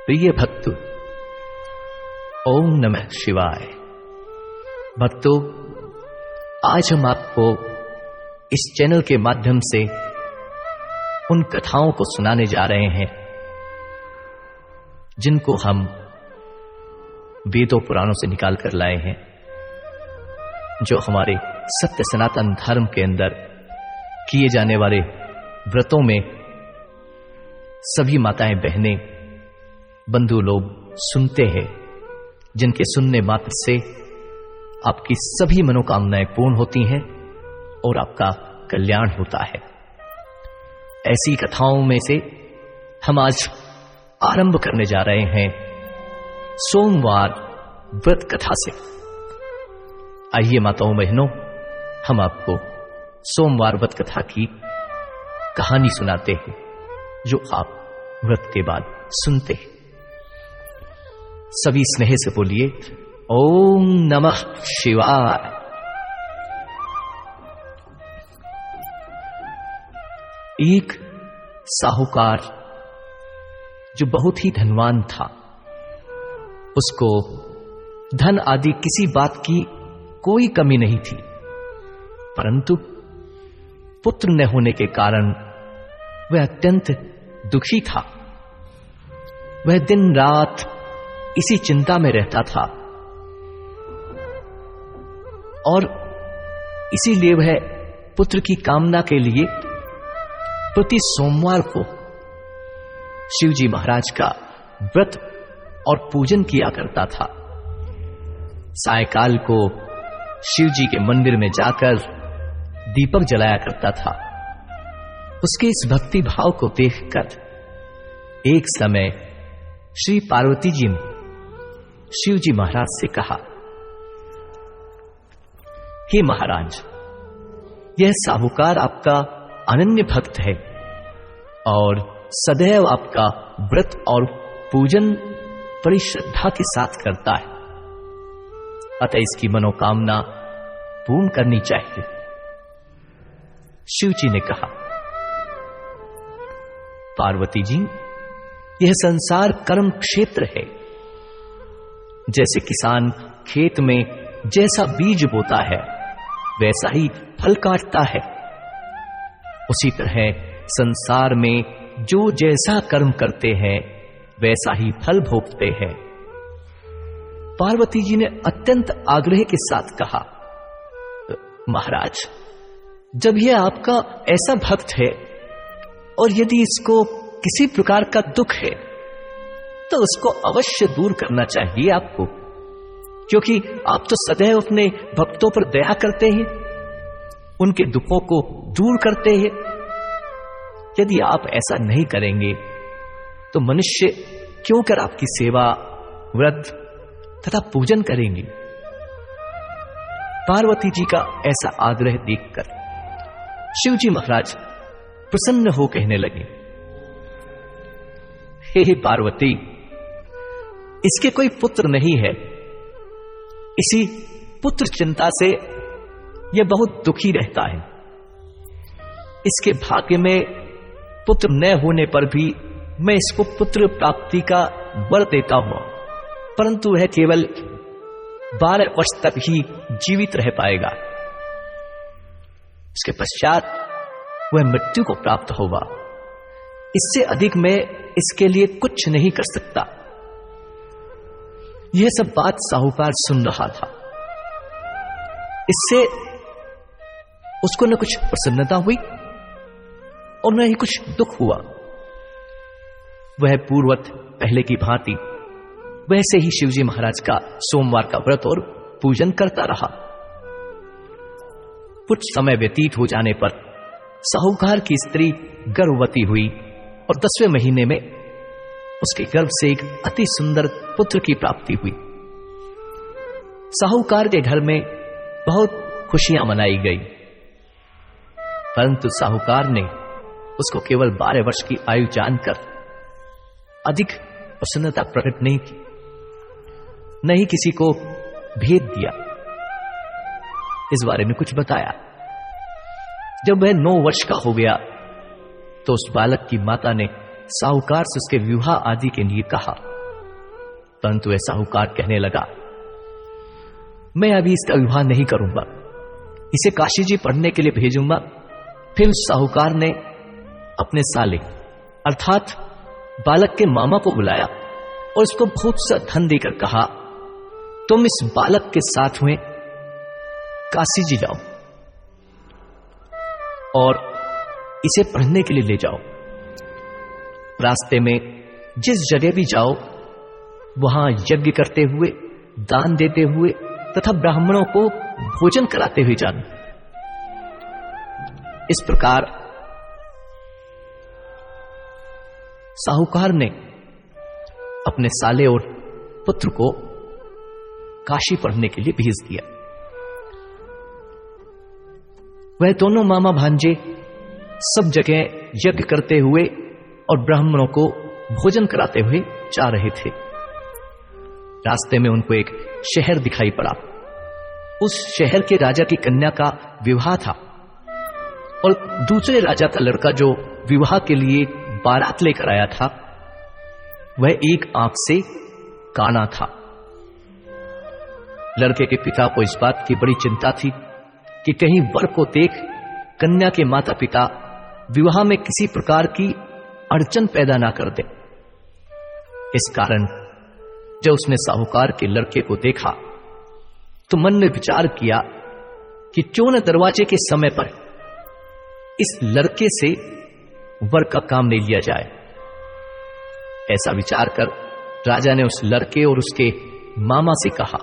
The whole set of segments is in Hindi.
प्रिय भक्तों, ओम नमः शिवाय। भक्तों, आज हम आपको इस चैनल के माध्यम से उन कथाओं को सुनाने जा रहे हैं जिनको हम वेदों पुराणों से निकाल कर लाए हैं, जो हमारे सत्य सनातन धर्म के अंदर किए जाने वाले व्रतों में सभी माताएं बहनें बंधु लोग सुनते हैं, जिनके सुनने मात्र से आपकी सभी मनोकामनाएं पूर्ण होती हैं और आपका कल्याण होता है। ऐसी कथाओं में से हम आज आरंभ करने जा रहे हैं सोमवार व्रत कथा से। आइए माताओं बहनों, हम आपको सोमवार व्रत कथा की कहानी सुनाते हैं, जो आप व्रत के बाद सुनते हैं। सभी स्नेह से बोलिए ओम नमः शिवाय। एक साहूकार जो बहुत ही धनवान था, उसको धन आदि किसी बात की कोई कमी नहीं थी, परंतु पुत्र न होने के कारण वह अत्यंत दुखी था। वह दिन रात इसी चिंता में रहता था और इसीलिए वह पुत्र की कामना के लिए प्रति सोमवार को शिवजी महाराज का व्रत और पूजन किया करता था। सायकाल को शिवजी के मंदिर में जाकर दीपक जलाया करता था। उसके इस भक्ति भाव को देखकर एक समय श्री पार्वती जी ने शिवजी महाराज से कहा, हे महाराज, यह साहूकार आपका अनन्य भक्त है और सदैव आपका व्रत और पूजन बड़ी श्रद्धा के साथ करता है, अतः इसकी मनोकामना पूर्ण करनी चाहिए। शिव जी ने कहा, पार्वती जी, यह संसार कर्म क्षेत्र है। जैसे किसान खेत में जैसा बीज बोता है वैसा ही फल काटता है, उसी तरह संसार में जो जैसा कर्म करते हैं वैसा ही फल भोगते हैं। पार्वती जी ने अत्यंत आग्रह के साथ कहा, महाराज, जब यह आपका ऐसा भक्त है और यदि इसको किसी प्रकार का दुख है तो उसको अवश्य दूर करना चाहिए आपको, क्योंकि आप तो सदैव अपने भक्तों पर दया करते हैं, उनके दुखों को दूर करते हैं। यदि आप ऐसा नहीं करेंगे तो मनुष्य क्यों कर आपकी सेवा, व्रत तथा पूजन करेंगे। पार्वती जी का ऐसा आग्रह देखकर शिवजी महाराज प्रसन्न हो कहने लगे, हे पार्वती, इसके कोई पुत्र नहीं है, इसी पुत्र चिंता से यह बहुत दुखी रहता है। इसके भाग्य में पुत्र न होने पर भी मैं इसको पुत्र प्राप्ति का वर देता हूं, परंतु वह केवल 12 वर्ष तक ही जीवित रह पाएगा। इसके पश्चात वह मृत्यु को प्राप्त होगा। इससे अधिक मैं इसके लिए कुछ नहीं कर सकता। यह सब बात साहूकार सुन रहा था। इससे उसको न कुछ प्रसन्नता हुई और न ही कुछ दुख हुआ। वह पूर्ववत पहले की भांति वैसे ही शिवजी महाराज का सोमवार का व्रत और पूजन करता रहा। कुछ समय व्यतीत हो जाने पर साहूकार की स्त्री गर्भवती हुई और 10वें महीने में उसके गर्भ से एक अति सुंदर पुत्र की प्राप्ति हुई। साहूकार के घर में बहुत खुशियां मनाई गई, परंतु साहूकार ने उसको केवल 12 वर्ष की आयु जानकर अधिक प्रसन्नता प्रकट नहीं की, न ही किसी को भेद दिया, इस बारे में कुछ बताया। जब वह 9 वर्ष का हो गया तो उस बालक की माता ने साहूकार से उसके विवाह आदि के लिए कहा। परंतु वह साहूकार कहने लगा, मैं अभी इसका विवाह नहीं करूंगा, इसे काशी जी पढ़ने के लिए भेजूंगा। फिर उस साहूकार ने अपने साले अर्थात बालक के मामा को बुलाया और उसको बहुत सा धन देकर कहा, तुम इस बालक के साथ में काशी जी जाओ और इसे पढ़ने के लिए ले जाओ। रास्ते में जिस जगह भी जाओ वहां यज्ञ करते हुए, दान देते हुए तथा ब्राह्मणों को भोजन कराते हुए जाना। इस प्रकार साहूकार ने अपने साले और पुत्र को काशी पढ़ने के लिए भेज दिया। वह दोनों मामा भांजे सब जगह यज्ञ करते हुए और ब्राह्मणों को भोजन कराते हुए जा रहे थे। रास्ते में उनको एक शहर दिखाई पड़ा। उस शहर के राजा की कन्या का विवाह था और दूसरे राजा का लड़का जो विवाह के लिए बारात लेकर आया था वह एक आंख से काना था। लड़के के पिता को इस बात की बड़ी चिंता थी कि कहीं वर को देख कन्या के माता पिता विवाह में किसी प्रकार की अड़चन पैदा ना कर दे। इस कारण जब उसने साहूकार के लड़के को देखा तो मन में विचार किया कि क्यों न दरवाजे के समय पर इस लड़के से वर का काम नहीं लिया जाए। ऐसा विचार कर राजा ने उस लड़के और उसके मामा से कहा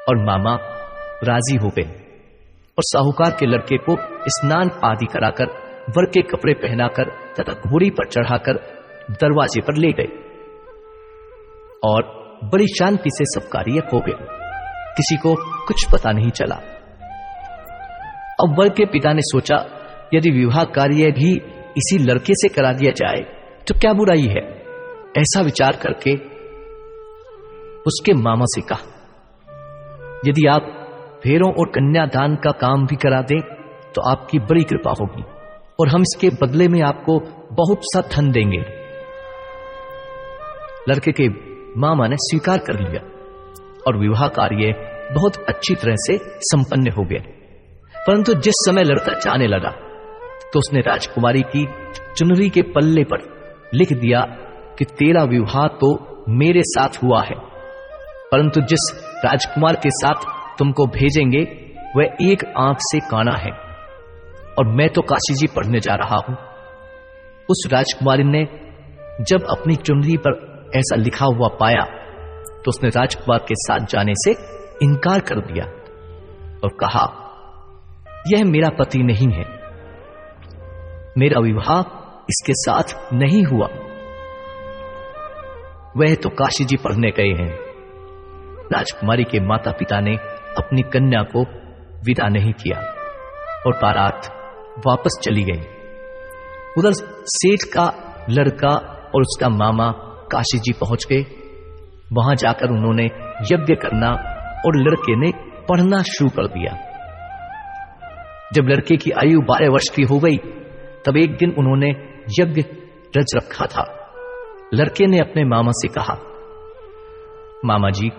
और मामा राजी हो गए और साहूकार के लड़के को स्नान आदि कराकर वर के कपड़े पहनाकर तथा घोड़ी पर चढ़ाकर दरवाजे पर ले गए और बड़ी शांति से सब कार्य हो गए। किसी को कुछ पता नहीं चला। अब वर के पिता ने सोचा यदि विवाह कार्य भी इसी लड़के से करा दिया जाए तो क्या बुराई है। ऐसा विचार करके उसके मामा से कहा, यदि आप फेरों और कन्यादान का काम भी करा दें तो आपकी बड़ी कृपा होगी और हम इसके बदले में आपको बहुत सा धन देंगे। लड़के के मामा ने स्वीकार कर लिया और विवाह कार्य बहुत अच्छी तरह से संपन्न हो गया। परंतु जिस समय लड़का जाने लगा तो उसने राजकुमारी की चुनरी के पल्ले पर लिख दिया कि तेरा विवाह तो मेरे साथ हुआ है, परंतु जिस राजकुमार के साथ तुमको भेजेंगे वह एक आंख से काना है और मैं तो काशी जी पढ़ने जा रहा हूं। उस राजकुमारी ने जब अपनी चुनरी पर ऐसा लिखा हुआ पाया तो उसने राजकुमार के साथ जाने से इनकार कर दिया और कहा, यह मेरा पति नहीं है, मेरा विवाह इसके साथ नहीं हुआ, वह तो काशी जी पढ़ने गए हैं। राजकुमारी के माता पिता ने अपनी कन्या को विदा नहीं किया और बारात वापस चली गई। उधर सेठ का लड़का और उसका मामा काशी जी पहुंच गए। वहां जाकर उन्होंने यज्ञ करना और लड़के ने पढ़ना शुरू कर दिया। जब लड़के की आयु 12 वर्ष की हो गई तब एक दिन उन्होंने यज्ञ रच रखा था। लड़के ने अपने मामा से कहा, मामा जी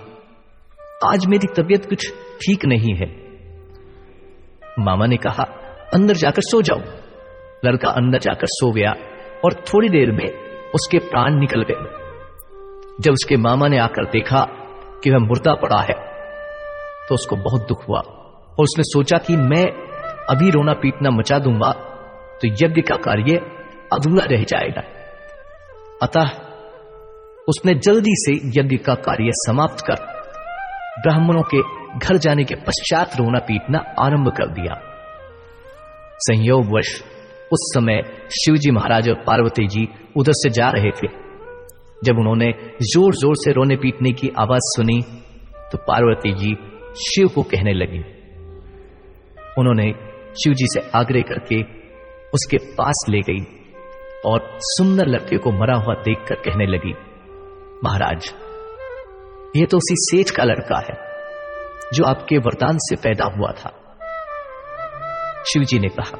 आज मेरी तबीयत कुछ ठीक नहीं है। मामा ने कहा, अंदर जाकर सो जाओ। लड़का अंदर जाकर सो गया और थोड़ी देर में उसके प्राण निकल गए। जब उसके मामा ने आकर देखा कि वह मुर्दा पड़ा है तो उसको बहुत दुख हुआ और उसने सोचा कि मैं अभी रोना पीटना मचा दूंगा तो यज्ञ का कार्य अधूरा रह जाएगा। अतः उसने जल्दी से यज्ञ का कार्य समाप्त कर ब्राह्मणों के घर जाने के पश्चात रोना पीटना आरंभ कर दिया। संयोगवश उस समय शिवजी महाराज और पार्वती जी उधर से जा रहे थे। जब उन्होंने जोर जोर से रोने पीटने की आवाज सुनी तो पार्वती जी शिव को कहने लगी। उन्होंने शिव जी से आग्रह करके उसके पास ले गई और सुंदर लड़के को मरा हुआ देखकर कहने लगी, महाराज यह तो उसी सेठ का लड़का है जो आपके वरदान से पैदा हुआ था। शिवजी ने कहा,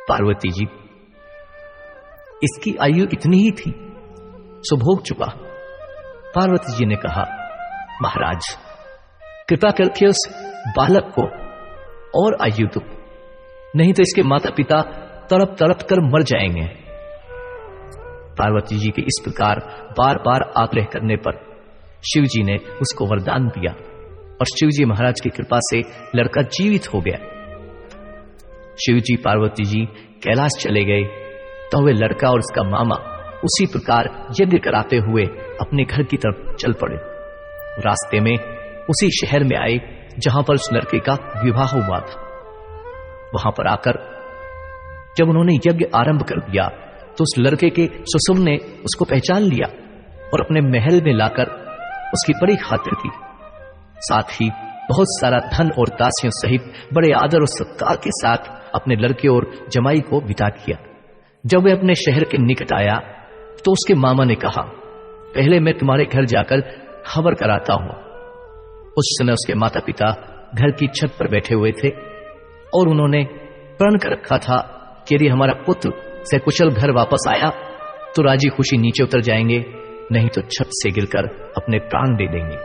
पार्वती जी इसकी आयु इतनी ही थी सो भोग चुका। पार्वती जी ने कहा, महाराज कृपा करके उस बालक को और आयु दो, नहीं तो इसके माता पिता तड़प तड़प कर मर जाएंगे। पार्वती जी के इस प्रकार बार बार आग्रह करने पर शिव जी ने उसको वरदान दिया और शिव जी महाराज की कृपा से लड़का जीवित हो गया। शिव जी पार्वती जी कैलाश चले गए तो वे लड़का और उसका मामा उसी प्रकार यज्ञ कराते हुए अपने घर की तरफ चल पड़े। रास्ते में उसी शहर में आए जहां पर उस लड़के का विवाह हुआ था। वहां पर आकर जब उन्होंने यज्ञ आरंभ कर दिया तो उस लड़के के ससुर ने उसको पहचान लिया और अपने महल में लाकर उसकी बड़ी खातिर की। साथ ही बहुत सारा धन और दासियों सहित बड़े आदर और सत्कार के साथ अपने लड़के और जमाई को विदा किया। जब वे अपने शहर के निकट आया तो उसके मामा ने कहा, पहले मैं तुम्हारे घर जाकर खबर कराता हूं। उस समय उसके माता पिता घर की छत पर बैठे हुए थे और उन्होंने प्रण कर रखा था कि यदि हमारा पुत्र सकुशल घर वापस आया तो राजी खुशी नीचे उतर जाएंगे, नहीं तो छत से गिरकर अपने प्राण दे देंगे।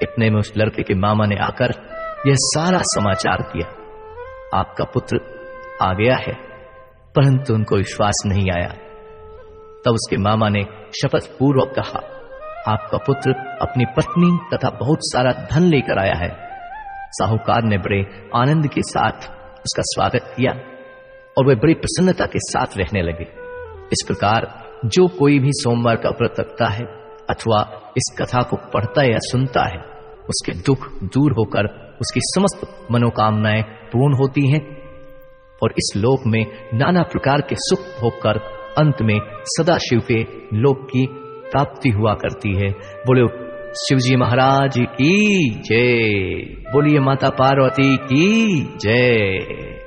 इतने में उस लड़के के मामा ने आकर यह सारा समाचार दिया, आपका पुत्र आ गया है। परंतु उनको विश्वास नहीं आया। तब उसके मामा ने शपथ पूर्वक कहा, आपका पुत्र अपनी पत्नी तथा बहुत सारा धन लेकर आया है। साहूकार ने बड़े आनंद के साथ उसका स्वागत किया और वे बड़ी प्रसन्नता के साथ रहने लगे। इस प्रकार जो कोई भी सोमवार का व्रत रखता है अथवा इस कथा को पढ़ता या सुनता है, उसके दुख दूर होकर उसकी समस्त मनोकामनाएं पूर्ण होती हैं और इस लोक में नाना प्रकार के सुख भोगकर अंत में सदाशिव के लोक की प्राप्ति हुआ करती है। बोले शिवजी महाराज की जय, बोलिए माता पार्वती की जय।